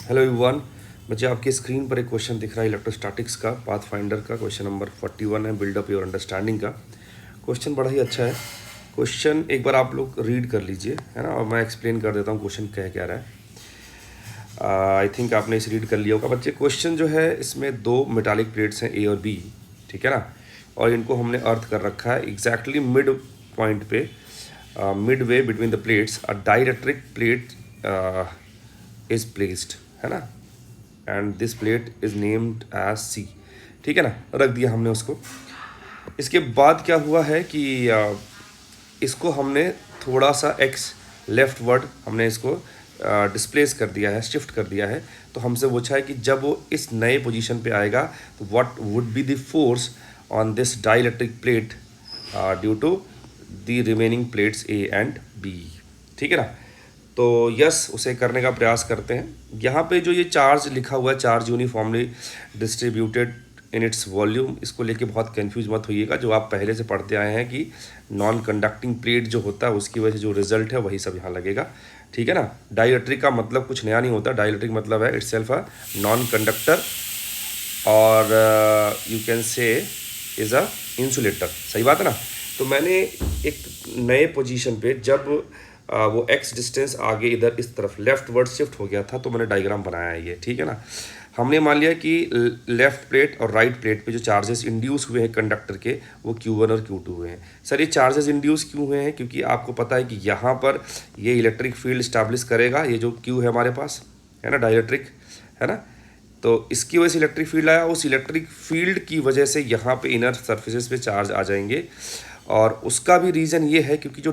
Hello everyone. मुझे आपकी screen पर एक क्वेश्चन दिख रहा है इलेक्ट्रोस्टैटिक्स का, पाथ फाइंडर का। क्वेश्चन नंबर 41 है, बिल्ड अप योर अंडरस्टैंडिंग का। क्वेश्चन बड़ा ही अच्छा है। क्वेश्चन एक बार आप लोग रीड कर लीजिए, है ना, और मैं एक्सप्लेन कर देता हूँ क्वेश्चन कह क्या रहा है। आई थिंक आपने इसे रीड कर लिया होगा बच्चे। क्वेश्चन जो है, इसमें दो मेटालिक प्लेट्स हैं, ए और बी, ठीक है ना, और इनको हमने अर्थ कर रखा है एग्जैक्टली मिड पॉइंट पे, mid way between the plates a dielectric plate is placed, है ना, and this plate is named as C. ठीक है ना, रख दिया हमने उसको। इसके बाद क्या हुआ है कि इसको हमने थोड़ा सा एक्स लेफ्ट वर्ड हमने इसको डिस्प्लेस कर दिया है, शिफ्ट कर दिया है। तो हमसे पूछा है कि जब वो इस नए पोजीशन पे आएगा तो what would be the force on this dielectric plate due to the remaining plates A and B. ठीक है ना, तो यस, उसे करने का प्रयास करते हैं। यहाँ पे जो ये चार्ज लिखा हुआ है, charge uniformly distributed in its volume, इसको लेके बहुत कंफ्यूज मत होइएगा। जो आप पहले से पढ़ते आए हैं कि नॉन कंडक्टिंग प्लेट जो होता है उसकी वजह से जो रिजल्ट है वही सब यहाँ लगेगा। ठीक है ना, डाइलेक्ट्रिक का मतलब कुछ नया नहीं होता। डाइलेक्ट्रिक मतलब है इटसेल्फ अ नॉन कंडक्टर और you can say is a insulator. सही बात है ना। तो मैंने एक नए पोजीशन पे जब वो एक्स डिस्टेंस आगे इधर इस तरफ लेफ्ट वर्ड शिफ्ट हो गया था तो मैंने डायग्राम बनाया है ये। ठीक है ना, हमने मान लिया कि लेफ्ट प्लेट और राइट प्लेट पे जो चार्जेस इंड्यूस हुए हैं कंडक्टर के, वो Q1 और Q2 हुए हैं। सर, ये चार्जेस इंड्यूस क्यों हुए हैं? क्योंकि आपको पता है कि यहाँ पर ये इलेक्ट्रिक फील्ड स्टैब्लिश करेगा। ये जो Q है हमारे पास, है ना, डाइलेक्ट्रिक, है ना, तो इसकी वजह से इलेक्ट्रिक फील्ड आया। उस इलेक्ट्रिक फील्ड की वजह से यहाँ पे इनर सर्फेसिस पे चार्ज आ जाएंगे। और उसका भी रीज़न ये है क्योंकि जो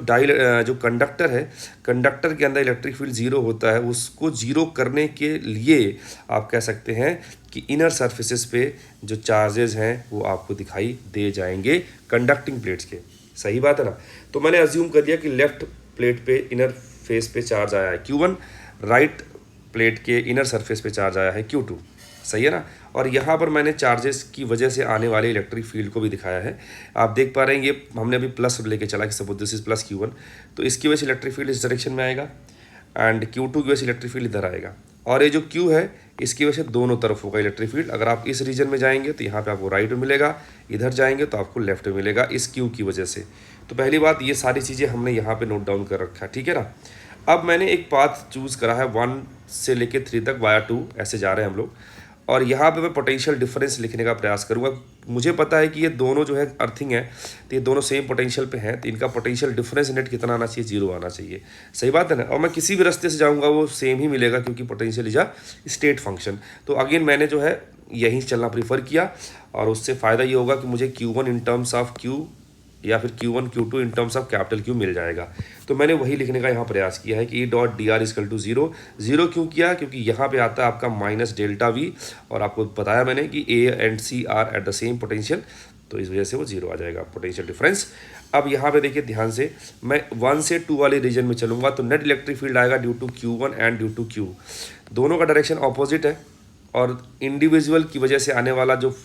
कंडक्टर है, कंडक्टर के अंदर इलेक्ट्रिक फील्ड ज़ीरो होता है। उसको ज़ीरो करने के लिए आप कह सकते हैं कि इनर सर्फेसिस पे जो चार्जेस हैं वो आपको दिखाई दे जाएंगे कंडक्टिंग प्लेट्स के। सही बात है ना। तो मैंने अज्यूम कर लिया कि लेफ्ट प्लेट पे इनर फेस पे चार्ज आया है Q1, राइट प्लेट के इनर सरफेस पे चार्ज आया है Q2। सही है ना। और यहाँ पर मैंने चार्जेस की वजह से आने वाले इलेक्ट्रिक फील्ड को भी दिखाया है। आप देख पा रहे हैं, ये हमने अभी प्लस लेके चला कि suppose this is plus Q1, तो इसकी वजह से इलेक्ट्रिक फील्ड इस डायरेक्शन में आएगा एंड Q2 की वजह से इलेक्ट्रिक फील्ड इधर आएगा। और ये जो Q है इसकी वजह से दोनों तरफ होगा इलेक्ट्रिक फील्ड। अगर आप इस रीजन में जाएंगे तो यहाँ पे आपको राइट में मिलेगा, इधर जाएंगे तो आपको लेफ्ट में मिलेगा इस Q की वजह से। तो पहली बात, ये सारी चीज़ें हमने यहाँ पे नोट डाउन कर रखा है। ठीक है ना। अब मैंने एक पाथ चूज़ करा है 1 से लेके 3 तक, वाया 2 ऐसे जा रहे हैं हम लोग। और यहाँ पे मैं पोटेंशियल डिफरेंस लिखने का प्रयास करूँगा। मुझे पता है कि ये दोनों जो है अर्थिंग है, तो ये दोनों सेम पोटेंशियल पे हैं, तो इनका पोटेंशियल डिफरेंस नेट कितना आना चाहिए? 0 आना चाहिए। सही बात है ना। और मैं किसी भी रास्ते से जाऊँगा वो सेम ही मिलेगा क्योंकि potential is a state function. तो अगेन मैंने जो है यहीं चलना प्रीफर किया और उससे फ़ायदा ये होगा कि मुझे Q1 in terms of Q या फिर Q1 Q2 in terms of capital Q मिल जाएगा। तो मैंने वही लिखने का यहाँ प्रयास किया है कि E.dr इजकल टू 0। 0 क्यों किया? क्योंकि यहाँ पे आता है आपका माइनस डेल्टा V, और आपको बताया मैंने कि A and C are at the same potential, तो इस वजह से वो 0 आ जाएगा पोटेंशियल डिफरेंस। अब यहाँ पे देखिए ध्यान से, मैं 1 से 2 वाले रीजन में चलूँगा तो नेट इलेक्ट्रिक फील्ड आएगा due to Q1 and due to Q। दोनों का डायरेक्शन ऑपोजिट है और इंडिविजुअल की वजह से आने वाला जो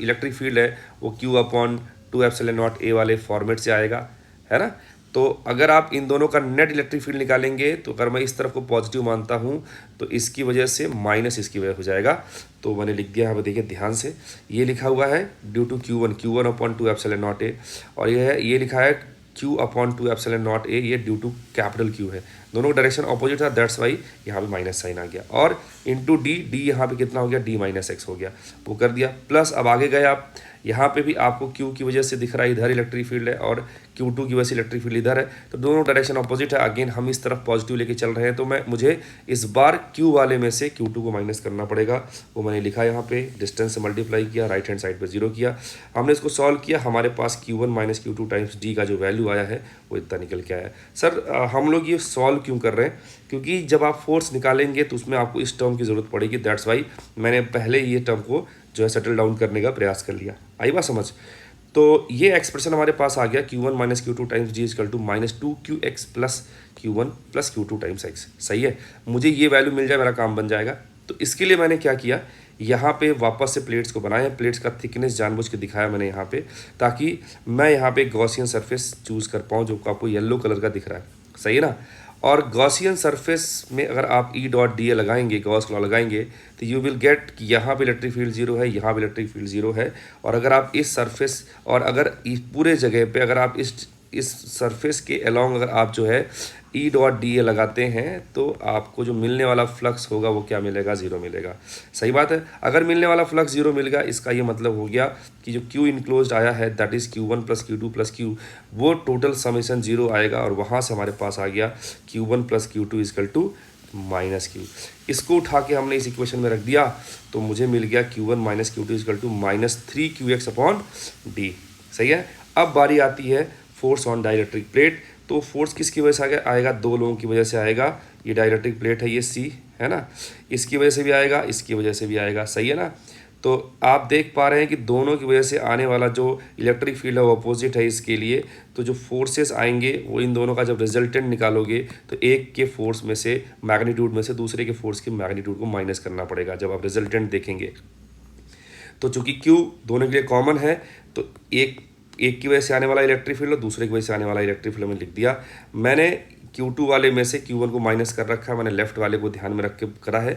इलेक्ट्रिक फील्ड है वो Q/2ε0 A वाले फॉर्मेट से आएगा, है ना। तो अगर आप इन दोनों का नेट इलेक्ट्रिक फील्ड निकालेंगे तो अगर मैं इस तरफ को पॉजिटिव मानता हूँ तो इसकी वजह से माइनस इसकी वजह हो जाएगा। तो मैंने लिख दिया यहाँ पर, देखिए ध्यान से, ये लिखा हुआ है ड्यू टू Q1/2ε0 A, और ये लिखा है Q/2ε0 A, ये ड्यू टू कैपिटल Q है। दोनों डायरेक्शन ऑपोजिट था, दैट्स वाई यहाँ पे माइनस साइन आ गया। और इंटू डी यहाँ पे कितना हो गया? D-x हो गया, वो कर दिया। प्लस अब आगे गए आप, यहाँ पे भी आपको Q की वजह से दिख रहा है इधर इलेक्ट्रिक फील्ड है और Q2 की वजह से इलेक्ट्रिक फील्ड इधर है, तो दोनों डायरेक्शन ऑपोजिट है। अगेन हम इस तरफ पॉजिटिव लेके चल रहे हैं, तो मुझे इस बार Q वाले में से Q2 को माइनस करना पड़ेगा। वो मैंने लिखा यहाँ पे, डिस्टेंस से मल्टीप्लाई किया, राइट हैंड साइड पे 0 किया। हमने इसको सॉल्व किया, हमारे पास Q1 - Q2 टाइम्स D का जो वैल्यू आया है वो इतना निकल के आया। सर हम लोग ये सॉल्व क्यों कर रहे हैं? क्योंकि जब आप फोर्स निकालेंगे तो उसमें आपको इस टर्म की ज़रूरत पड़ेगी, दैट्स वाई मैंने पहले ये टर्म को जो है सेटल डाउन करने का प्रयास कर लिया। आई बात समझ। तो ये एक्सप्रेशन हमारे पास आ गया Q1 - Q2 times D equal to -2QX plus Q1 plus Q2 times X। सही है, मुझे ये वैल्यू मिल जाए मेरा काम बन जाएगा। तो इसके लिए मैंने क्या किया, यहाँ पे वापस से प्लेट्स को बनाया, प्लेट्स का थिकनेस जानबूझ के दिखाया मैंने यहाँ पे, ताकि मैं यहाँ पे गॉसियन सरफेस चूज़ कर पाऊँ जो आपको येलो कलर का दिख रहा है। सही है ना। और गॉसियन सरफेस में अगर आप ई डॉट डी ए लगाएंगे, गॉस लॉ लगाएंगे, तो यू विल गेट कि यहाँ पे इलेक्ट्रिक फील्ड जीरो है, यहाँ पे इलेक्ट्रिक फील्ड जीरो है। और अगर आप इस सरफेस और अगर इस पूरे जगह पे अगर आप इस सरफेस के अलोंग अगर आप जो है ई डॉट डी ए लगाते हैं तो आपको जो मिलने वाला फ्लक्स होगा वो क्या मिलेगा, जीरो मिलेगा। सही बात है। अगर मिलने वाला फ्लक्स जीरो मिल गया, इसका ये मतलब हो गया कि जो क्यू इनक्लोज्ड आया है that is Q1 plus Q2 plus Q, वो टोटल समेशन जीरो आएगा और वहाँ से हमारे पास आ गया Q1 plus Q2 equal to minus Q. इसको उठा के हमने इस इक्वेशन में रख दिया तो मुझे मिल गया Q1 minus Q2 equal to -3QX upon D. सही है। अब बारी आती है फोर्स ऑन डाइलेक्ट्रिक प्लेट। तो फोर्स किसकी वजह से आएगा, दो लोगों की वजह से आएगा। ये डाइलेक्ट्रिक प्लेट है, ये सी है ना, इसकी वजह से भी आएगा, इसकी वजह से भी आएगा। सही है ना। तो आप देख पा रहे हैं कि दोनों की वजह से आने वाला जो इलेक्ट्रिक फील्ड है वो अपोजिट है इसके लिए। तो जो फोर्सेस आएंगे वो इन दोनों का जब रिजल्टेंट निकालोगे तो एक के फोर्स में से मैग्नीट्यूड में से दूसरे के फोर्स के मैग्नीट्यूड को माइनस करना पड़ेगा जब आप रिजल्टेंट देखेंगे। तो चूंकि Q दोनों के लिए कॉमन है तो एक की वजह से आने वाला इलेक्ट्रिक फील्ड और दूसरे की वजह से आने वाला इलेक्ट्रिक फील्ड में लिख दिया। मैंने Q2 वाले में से Q1 को माइनस कर रखा है, मैंने लेफ्ट वाले को ध्यान में रख के करा है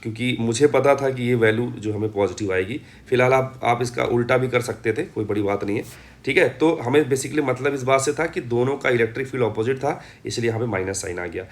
क्योंकि मुझे पता था कि ये वैल्यू जो हमें पॉजिटिव आएगी। फिलहाल आप इसका उल्टा भी कर सकते थे, कोई बड़ी बात नहीं है। ठीक है। तो हमें बेसिकली मतलब इस बात से था कि दोनों का इलेक्ट्रिक फील्ड ऑपोजिट था, इसलिए यहाँ पे माइनस साइन आ गया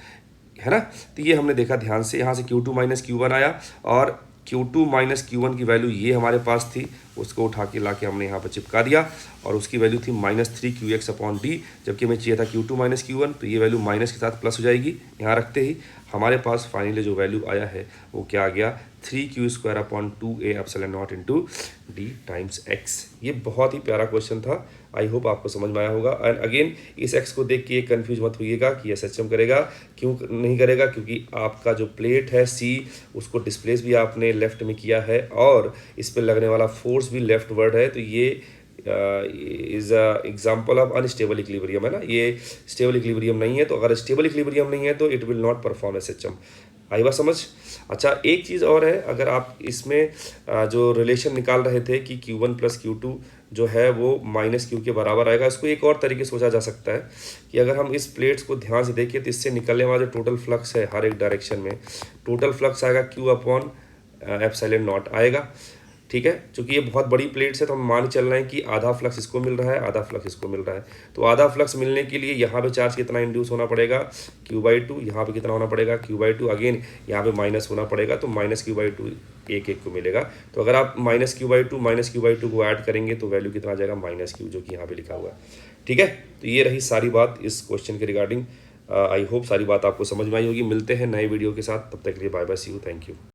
है ना। तो ये हमने देखा ध्यान से, यहाँ से Q2 माइनस Q1 आया और Q2 माइनस Q1 की वैल्यू ये हमारे पास थी, उसको उठा के ला के हमने यहाँ पर चिपका दिया और उसकी वैल्यू थी -3QX अपॉन डी। जबकि हमें चाहिए था Q2 माइनस Q1, तो ये वैल्यू माइनस के साथ प्लस हो जाएगी। यहाँ रखते ही हमारे पास फाइनली जो वैल्यू आया है वो क्या आ गया, 3Q² upon 2A epsilon not into D times x. ये बहुत ही प्यारा क्वेश्चन था, आई होप आपको समझ में आया होगा। एंड अगेन इस एक्स को देख के ये कन्फ्यूज मत होइएगा कि SHM करेगा, क्यों नहीं करेगा, क्योंकि आपका जो प्लेट है सी उसको डिस्प्लेस भी आपने लेफ्ट में किया है और इस पर लगने वाला फोर्स भी लेफ्ट वर्ड है। तो ये is example of unstable equilibrium है ना, ये स्टेबल इक्विलिब्रियम नहीं है। तो अगर स्टेबल इक्विलिब्रियम नहीं है तो it will not perform SHM। आई बात समझ। अच्छा एक चीज़ और है, अगर आप इसमें जो रिलेशन निकाल रहे थे कि Q1 प्लस Q2 जो है वो -Q के बराबर आएगा, इसको एक और तरीके से सोचा जा सकता है कि अगर हम इस प्लेट्स को ध्यान से देखें तो इससे निकलने वाला जो टोटल फ्लक्स है हर एक डायरेक्शन में, टोटल फ्लक्स आएगा Q अपॉन एप्सिलॉन नॉट आएगा। ठीक है। चूंकि ये बहुत बड़ी प्लेट्स है तो हम मान चल रहे हैं कि आधा फ्लक्स इसको मिल रहा है, आधा फ्लक्स इसको मिल रहा है। तो आधा फ्लक्स मिलने के लिए यहाँ पे चार्ज कितना इंड्यूस होना पड़ेगा, Q/2। यहाँ पे कितना होना पड़ेगा, Q/2। अगेन यहाँ पे माइनस होना पड़ेगा तो -Q/2 एक को मिलेगा। तो अगर आप -Q/2 को ऐड करेंगे तो वैल्यू कितना आ जाएगा, -Q, जो कि यहाँ पे लिखा हुआ है। ठीक है। तो ये रही सारी बात इस क्वेश्चन के रिगार्डिंग। आई होप सारी बात आपको समझ में आई होगी। मिलते हैं नए वीडियो के साथ, तब तक के लिए bye bye, see you, thank you.